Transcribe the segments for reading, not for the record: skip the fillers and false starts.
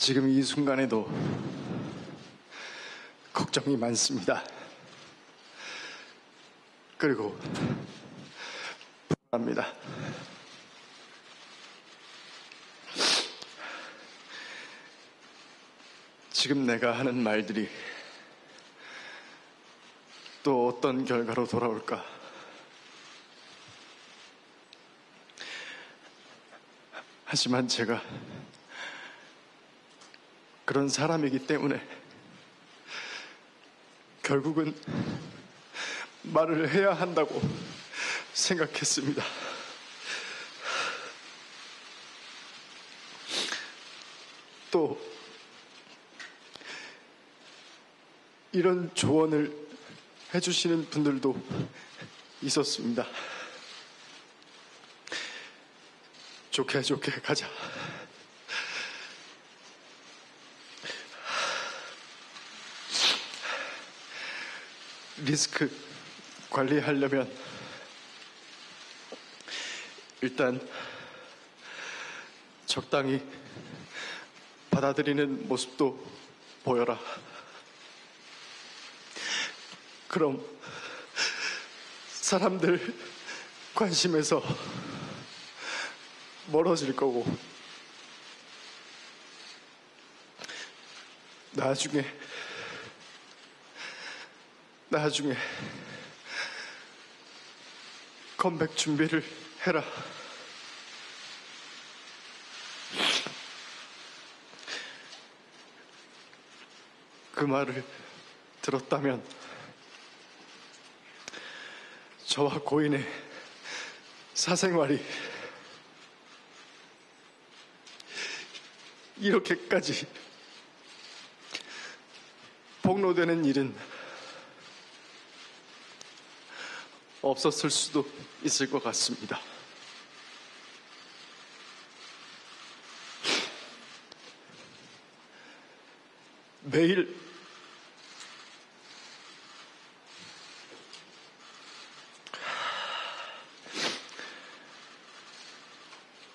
지금 이 순간에도 걱정이 많습니다. 그리고 불안합니다. 지금 내가 하는 말들이 또 어떤 결과로 돌아올까? 하지만 제가 그런 사람이기 때문에 결국은 말을 해야 한다고 생각했습니다. 또 이런 조언을 해주시는 분들도 있었습니다. 좋게 좋게 가자. 리스크 관리하려면 일단 적당히 받아들이는 모습도 보여라. 그럼 사람들 관심에서 멀어질 거고 나중에 컴백 준비를 해라. 그 말을 들었다면 저와 고인의 사생활이 이렇게까지 폭로되는 일은 없었을 수도 있을 것 같습니다.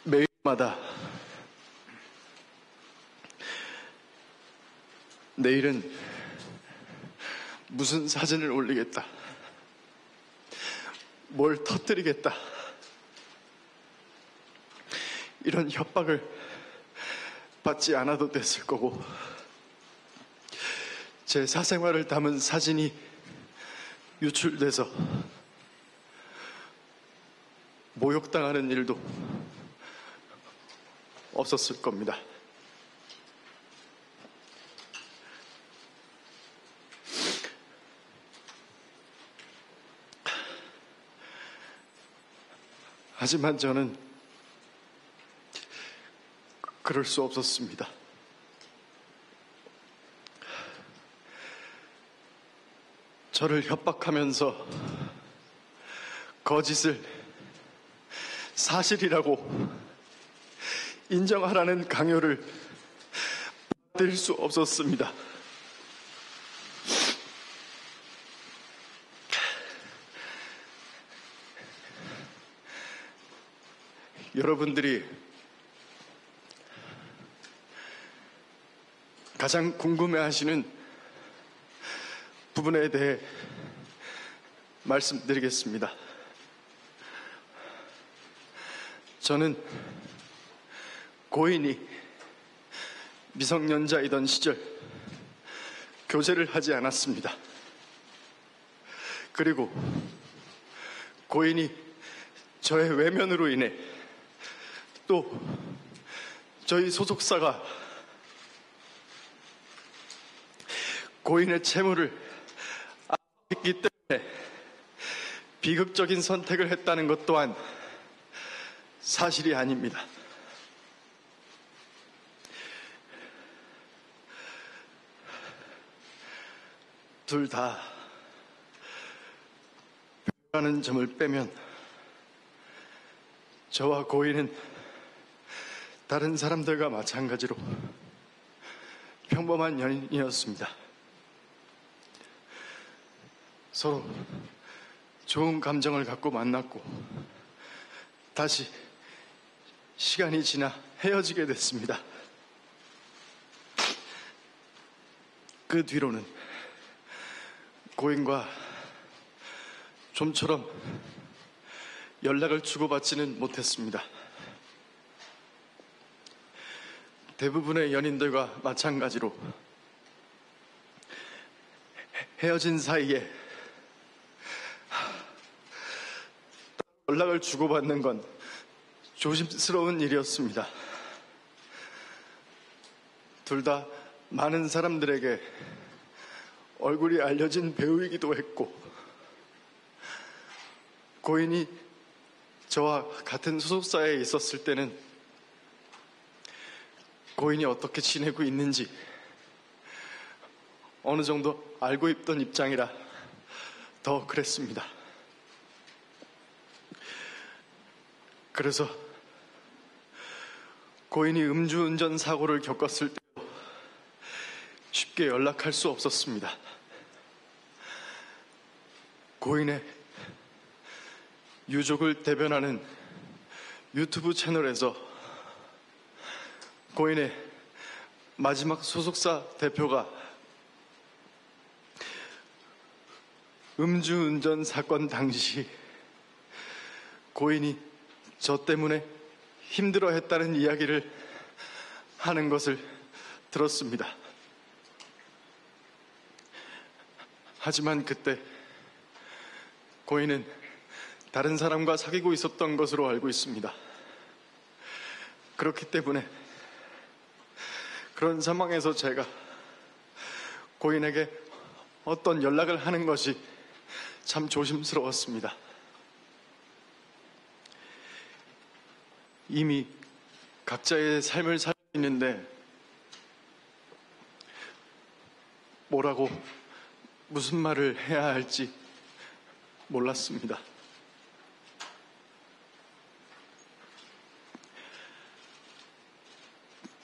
매일마다 내일은 무슨 사진을 올리겠다, 뭘 터뜨리겠다, 이런 협박을 받지 않아도 됐을 거고, 제 사생활을 담은 사진이 유출돼서 모욕당하는 일도 없었을 겁니다. 하지만 저는 그럴 수 없었습니다. 저를 협박하면서 거짓을 사실이라고 인정하라는 강요를 받을 수 없었습니다. 여러분들이 가장 궁금해하시는 부분에 대해 말씀드리겠습니다. 저는 고인이 미성년자이던 시절 교제를 하지 않았습니다. 그리고 고인이 저의 외면으로 인해 또 저희 소속사가 고인의 채무를 했기 때문에 비극적인 선택을 했다는 것 또한 사실이 아닙니다. 둘 다 별이라는 점을 빼면 저와 고인은 다른 사람들과 마찬가지로 평범한 연인이었습니다. 서로 좋은 감정을 갖고 만났고 다시 시간이 지나 헤어지게 됐습니다. 그 뒤로는 고인과 좀처럼 연락을 주고받지는 못했습니다. 대부분의 연인들과 마찬가지로 헤어진 사이에 연락을 주고받는 건 조심스러운 일이었습니다. 둘 다 많은 사람들에게 얼굴이 알려진 배우이기도 했고, 고인이 저와 같은 소속사에 있었을 때는 고인이 어떻게 지내고 있는지 어느 정도 알고 있던 입장이라 더 그랬습니다. 그래서 고인이 음주운전 사고를 겪었을 때 쉽게 연락할 수 없었습니다. 고인의 유족을 대변하는 유튜브 채널에서 고인의 마지막 소속사 대표가 음주운전 사건 당시 고인이 저 때문에 힘들어했다는 이야기를 하는 것을 들었습니다. 하지만 그때 고인은 다른 사람과 사귀고 있었던 것으로 알고 있습니다. 그렇기 때문에 그런 상황에서 제가 고인에게 어떤 연락을 하는 것이 참 조심스러웠습니다. 이미 각자의 삶을 살고 있는데 뭐라고 무슨 말을 해야 할지 몰랐습니다.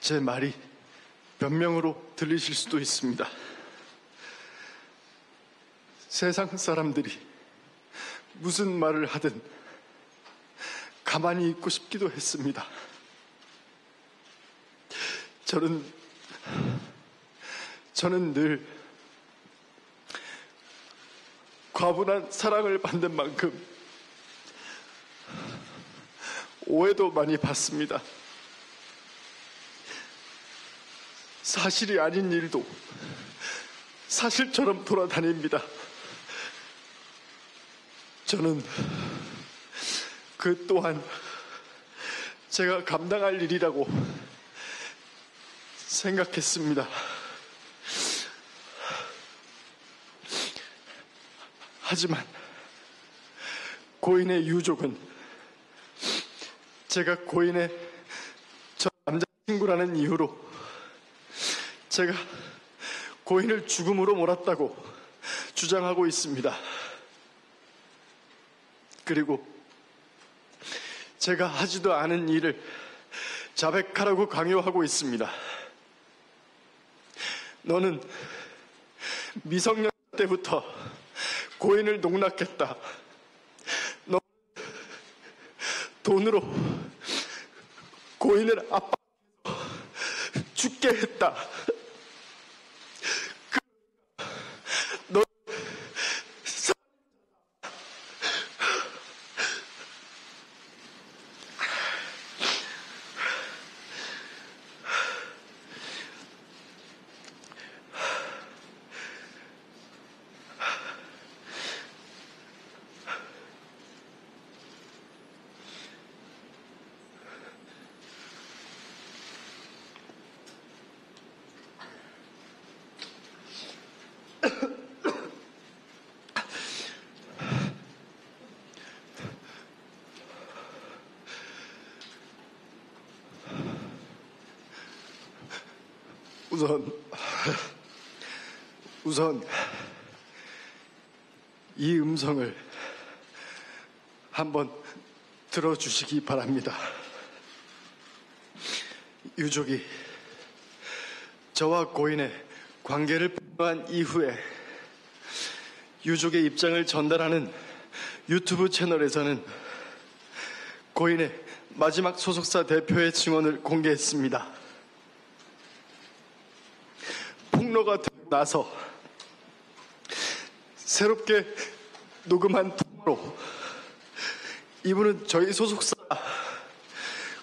제 말이 변명으로 들리실 수도 있습니다. 세상 사람들이 무슨 말을 하든 가만히 있고 싶기도 했습니다. 저는 늘 과분한 사랑을 받는 만큼 오해도 많이 받습니다. 사실이 아닌 일도 사실처럼 돌아다닙니다. 저는 그 또한 제가 감당할 일이라고 생각했습니다. 하지만 고인의 유족은 제가 고인의 저 남자친구라는 이유로 제가 고인을 죽음으로 몰았다고 주장하고 있습니다. 그리고 제가 하지도 않은 일을 자백하라고 강요하고 있습니다. 너는 미성년 때부터 고인을 농락했다. 너 돈으로 고인을 압박해서 죽게 했다. 너 우선 이 음성을 한번 들어주시기 바랍니다. 유족이 저와 고인의 관계를 폭로한 이후에 유족의 입장을 전달하는 유튜브 채널에서는 고인의 마지막 소속사 대표의 증언을 공개했습니다. 폭로가 되고 나서 새롭게 녹음한 통화로 이분은 저희 소속사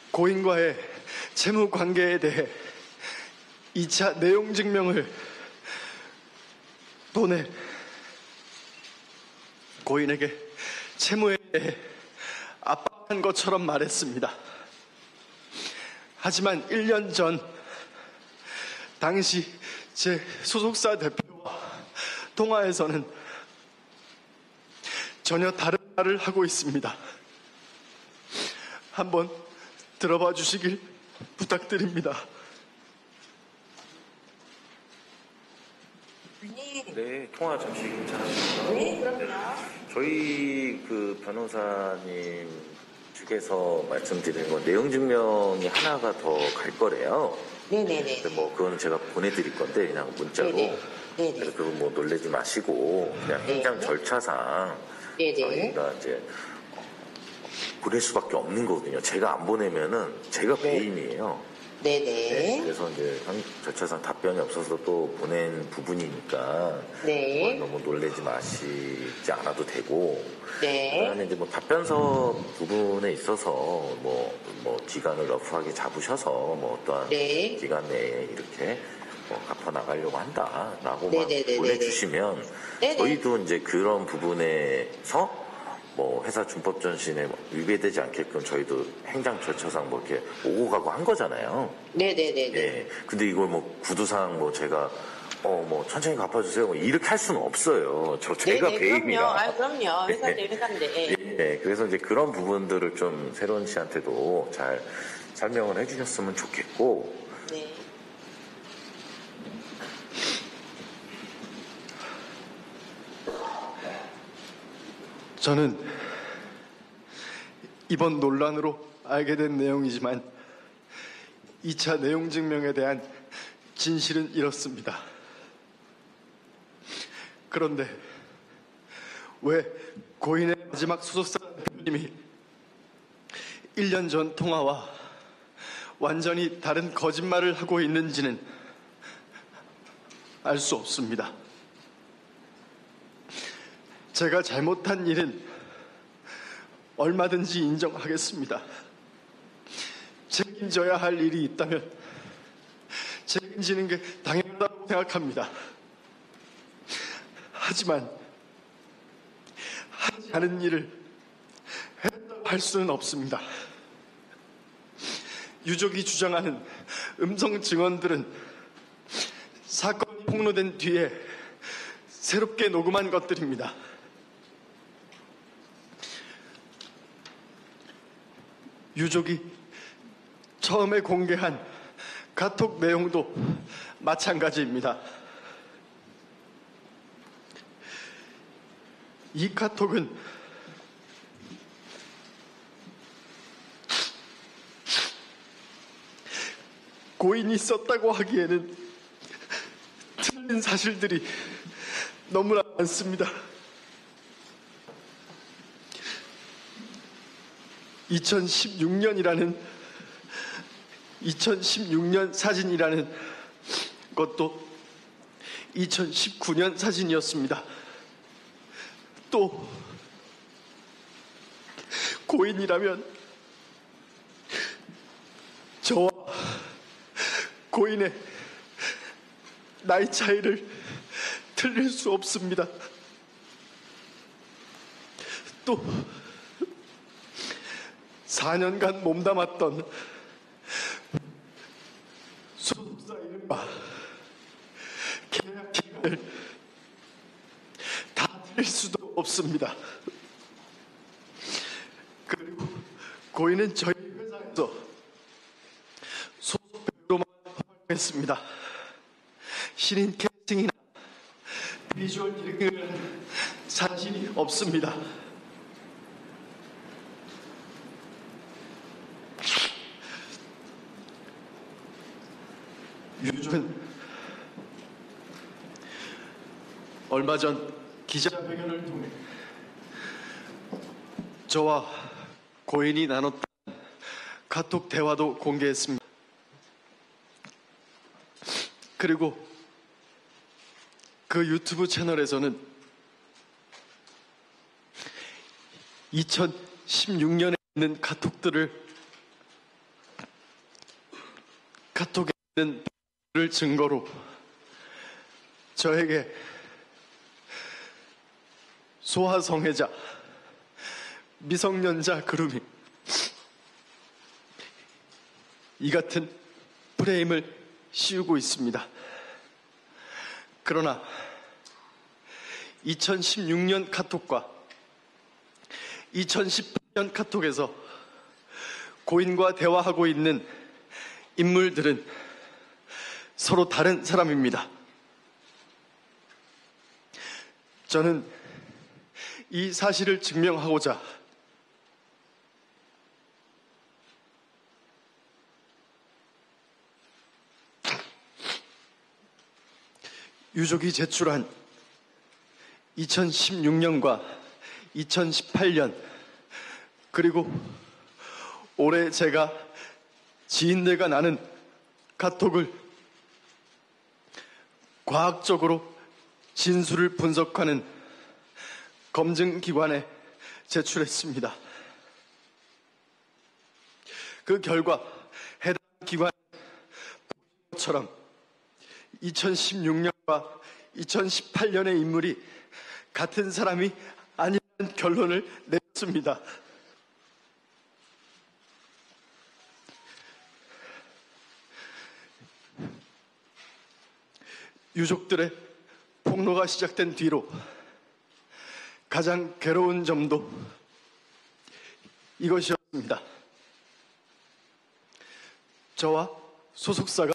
고인과의 채무 관계에 대해 2차 내용 증명을 보내 고인에게 채무에 대해 압박한 것처럼 말했습니다. 하지만 1년 전 당시 제 소속사 대표와 통화에서는 전혀 다른 말을 하고 있습니다. 한번 들어봐 주시길 부탁드립니다. 네, 통화 잠시 괜찮으십니까? 네, 그럼요. 저희 그 변호사님 측에서 말씀드리는 건 내용 증명이 하나가 더 갈 거래요. 네네네. 근데 뭐 그건 제가 보내드릴 건데 그냥 문자로. 네네. 네네. 그래서 그거 뭐 놀라지 마시고 그냥 행정 절차상 네네. 저희가 이제 보낼 수밖에 없는 거거든요. 제가 안 보내면은 제가 배임이에요. 네네. 네, 그래서 이제 절차상 답변이 없어서 또 보낸 부분이니까 네. 너무 놀라지 마시지 않아도 되고 네. 그다음에 이제 뭐 답변서 부분에 있어서 뭐 기간을 러프하게 잡으셔서 뭐 어떠한 네. 기간 내에 이렇게 갚아 나가려고 한다라고만 네네네네네. 보내주시면 네네. 저희도 이제 그런 부분에서 뭐 회사 준법 전신에 위배되지 않게끔 저희도 행정 절차상 뭐 이렇게 오고 가고 한 거잖아요. 네네네네. 예. 근데 이걸 뭐 구두상 뭐 제가 뭐 천천히 갚아주세요 뭐 이렇게 할 수는 없어요. 제가 네네, 배임이라. 그럼요. 회사인데 회사인데. 예. 그래서 이제 그런 부분들을 좀 새로운 씨한테도 잘 설명을 해주셨으면 좋겠고. 네. 저는 이번 논란으로 알게 된 내용이지만 2차 내용 증명에 대한 진실은 이렇습니다. 그런데 왜 고인의 마지막 소속사 대표님이 1년 전 통화와 완전히 다른 거짓말을 하고 있는지는 알 수 없습니다. 제가 잘못한 일은 얼마든지 인정하겠습니다. 책임져야 할 일이 있다면 책임지는 게 당연하다고 생각합니다. 하지만 하지 않은 일을 했다고 할 수는 없습니다. 유족이 주장하는 음성 증언들은 사건이 폭로된 뒤에 새롭게 녹음한 것들입니다. 유족이 처음에 공개한 카톡 내용도 마찬가지입니다. 이 카톡은 고인이 썼다고 하기에는 틀린 사실들이 너무나 많습니다. 2016년 사진이라는 것도 2019년 사진이었습니다. 또 고인이라면 저와 고인의 나이 차이를 틀릴 수 없습니다. 또 4년간 몸담았던 소속사 이름과 계약 기간을 다 틀릴 수도 없습니다. 그리고 고인은 저희 회사에서 소속 배우로만 활동했습니다. 신인 캐스팅이나 비주얼 디렉팅을 한 사실이 없습니다. 유족은 얼마 전 기자회견을 통해 저와 고인이 나눴던 카톡 대화도 공개했습니다. 그리고 그 유튜브 채널에서는 2016년에 있는 카톡에 있는 를 증거로 저에게 소아성애자, 미성년자 그루밍, 이 같은 프레임을 씌우고 있습니다. 그러나 2016년 카톡과 2018년 카톡에서 고인과 대화하고 있는 인물들은 서로 다른 사람입니다. 저는 이 사실을 증명하고자 유족이 제출한 2016년과 2018년 그리고 올해 제가 지인들과 나눈 카톡을 과학적으로 진술을 분석하는 검증기관에 제출했습니다. 그 결과 해당 기관 처럼 2016년과 2018년의 인물이 같은 사람이 아니라는 결론을 내렸습니다. 유족들의 폭로가 시작된 뒤로 가장 괴로운 점도 이것이었습니다. 저와 소속사가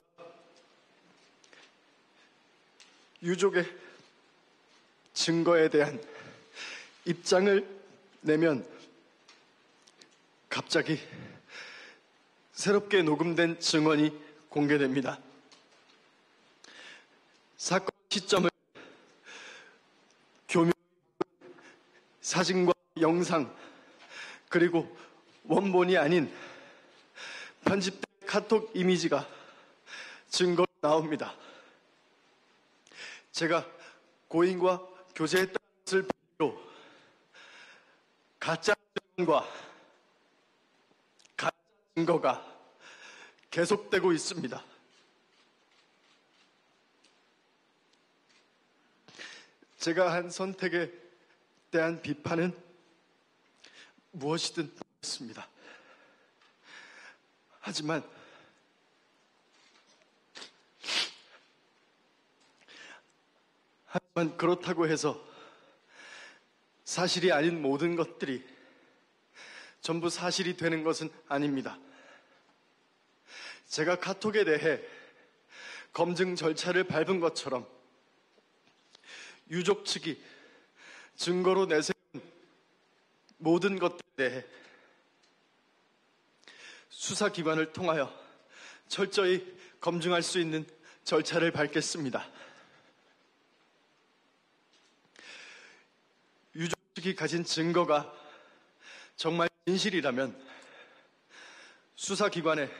유족의 증거에 대한 입장을 내면 갑자기 새롭게 녹음된 증언이 공개됩니다. 사건 시점을 교묘 사진과 영상 그리고 원본이 아닌 편집된 카톡 이미지가 증거로 나옵니다. 제가 고인과 교제했다는 것을 빌미로 가짜 증언과 가짜 증거가 계속되고 있습니다. 제가 한 선택에 대한 비판은 무엇이든 있습니다. 하지만 그렇다고 해서 사실이 아닌 모든 것들이 전부 사실이 되는 것은 아닙니다. 제가 카톡에 대해 검증 절차를 밟은 것처럼 유족 측이 증거로 내세운 모든 것들에 대해 수사기관을 통하여 철저히 검증할 수 있는 절차를 밟겠습니다. 유족 측이 가진 증거가 정말 진실이라면 수사기관에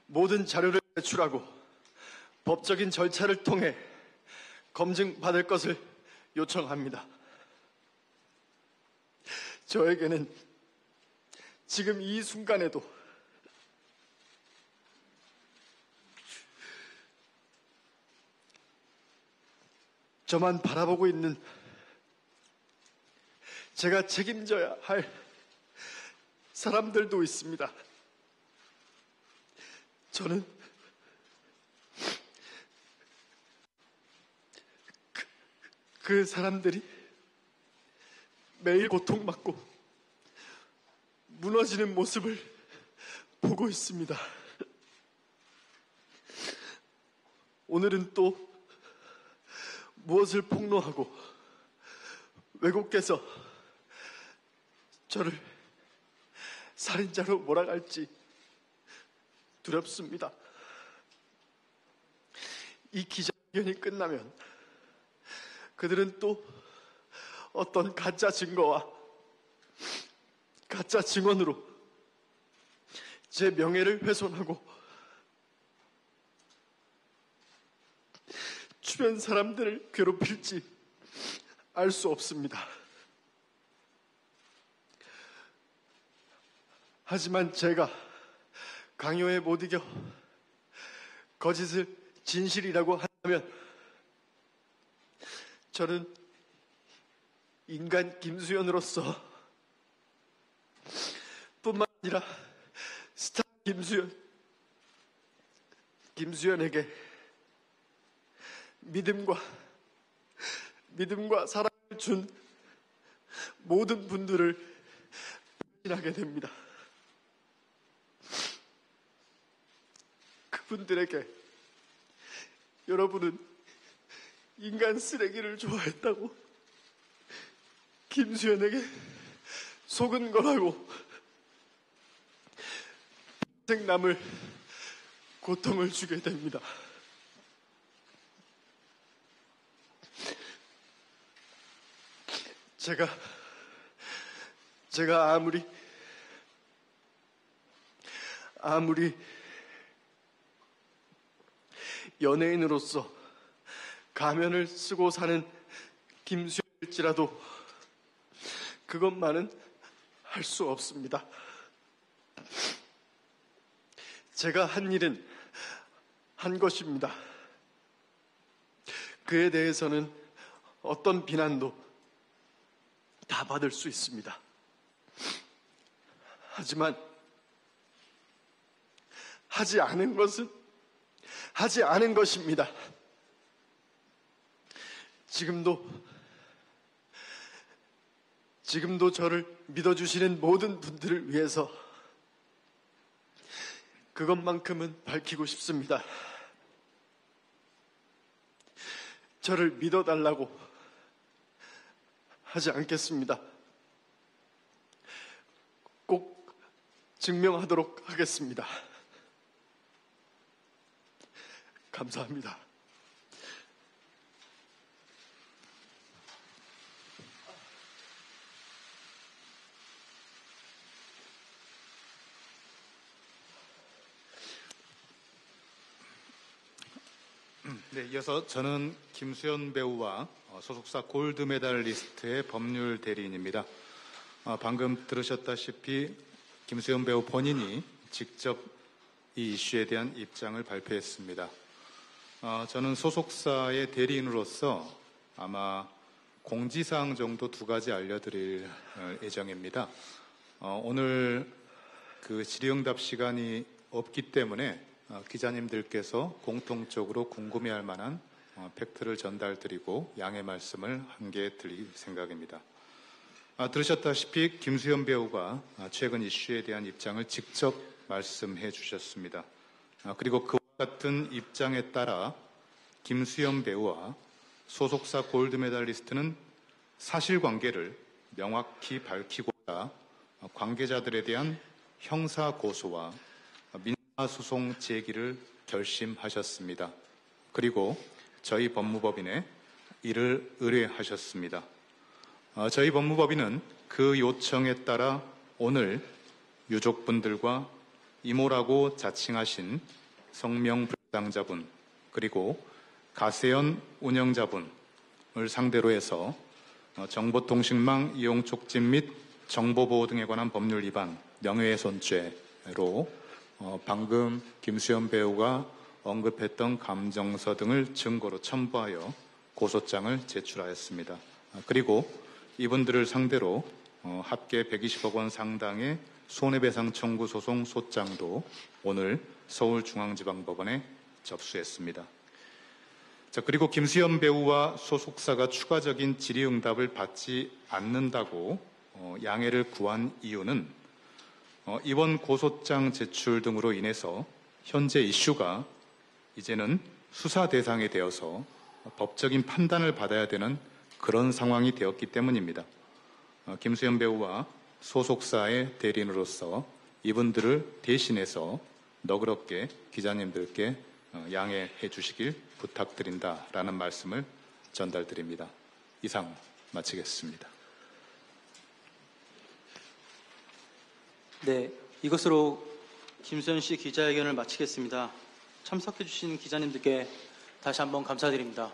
모든 자료를 제출하고 법적인 절차를 통해 검증받을 것을 요청합니다. 저에게는 지금 이 순간에도 저만 바라보고 있는 제가 책임져야 할 사람들도 있습니다. 저는 그 사람들이 매일 고통받고 무너지는 모습을 보고 있습니다. 오늘은 또 무엇을 폭로하고 외국께서 저를 살인자로 몰아갈지 두렵습니다. 이 기자회견이 끝나면 그들은 또 어떤 가짜 증거와 가짜 증언으로 제 명예를 훼손하고 주변 사람들을 괴롭힐지 알 수 없습니다. 하지만 제가 강요에 못 이겨 거짓을 진실이라고 한다면 저는 인간 김수현으로서 뿐만 아니라 스타 김수현에게 믿음과 사랑을 준 모든 분들을 배신하게 됩니다. 그분들에게 여러분은 인간 쓰레기를 좋아했다고 김수현에게 속은 거라고 평생 남을 고통을 주게 됩니다. 제가 아무리 연예인으로서 가면을 쓰고 사는 김수현일지라도 그것만은 할 수 없습니다. 제가 한 일은 한 것입니다. 그에 대해서는 어떤 비난도 다 받을 수 있습니다. 하지만 하지 않은 것은 하지 않은 것입니다. 지금도 저를 믿어주시는 모든 분들을 위해서 그것만큼은 밝히고 싶습니다. 저를 믿어달라고 하지 않겠습니다. 꼭 증명하도록 하겠습니다. 감사합니다. 네, 이어서 저는 김수현 배우와 소속사 골드메달리스트의 법률 대리인입니다. 방금 들으셨다시피 김수현 배우 본인이 직접 이 이슈에 대한 입장을 발표했습니다. 저는 소속사의 대리인으로서 아마 공지사항 정도 2가지 알려드릴 예정입니다. 오늘 그 질의응답 시간이 없기 때문에 기자님들께서 공통적으로 궁금해할 만한 팩트를 전달드리고 양해 말씀을 한 개 드릴 생각입니다. 들으셨다시피 김수현 배우가 최근 이슈에 대한 입장을 직접 말씀해 주셨습니다. 그리고 그와 같은 입장에 따라 김수현 배우와 소속사 골드메달리스트는 사실관계를 명확히 밝히고자 관계자들에 대한 형사고소와 민사소송 제기를 결심하셨습니다. 그리고 저희 법무법인에 이를 의뢰하셨습니다. 저희 법무법인은 그 요청에 따라 오늘 유족분들과 이모라고 자칭하신 성명불상자분 그리고 가세연 운영자분을 상대로 해서 정보통신망 이용 촉진 및 정보보호 등에 관한 법률 위반 명예훼손죄로 방금 김수현 배우가 언급했던 감정서 등을 증거로 첨부하여 고소장을 제출하였습니다. 그리고 이분들을 상대로 합계 120억 원 상당의 손해배상 청구 소송 소장도 오늘 서울중앙지방법원에 접수했습니다. 그리고 김수현 배우와 소속사가 추가적인 질의응답을 받지 않는다고 양해를 구한 이유는 이번 고소장 제출 등으로 인해서 현재 이슈가 이제는 수사 대상이 되어서 법적인 판단을 받아야 되는 그런 상황이 되었기 때문입니다. 김수현 배우와 소속사의 대리인으로서 이분들을 대신해서 너그럽게 기자님들께 양해해 주시길 부탁드린다라는 말씀을 전달드립니다. 이상 마치겠습니다. 네, 이것으로 김수현 씨 기자회견을 마치겠습니다. 참석해 주신 기자님들께 다시 한번 감사드립니다.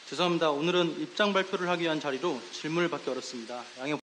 죄송합니다. 오늘은 입장 발표를 하기 위한 자리로 질문을 받기 어렵습니다. 양해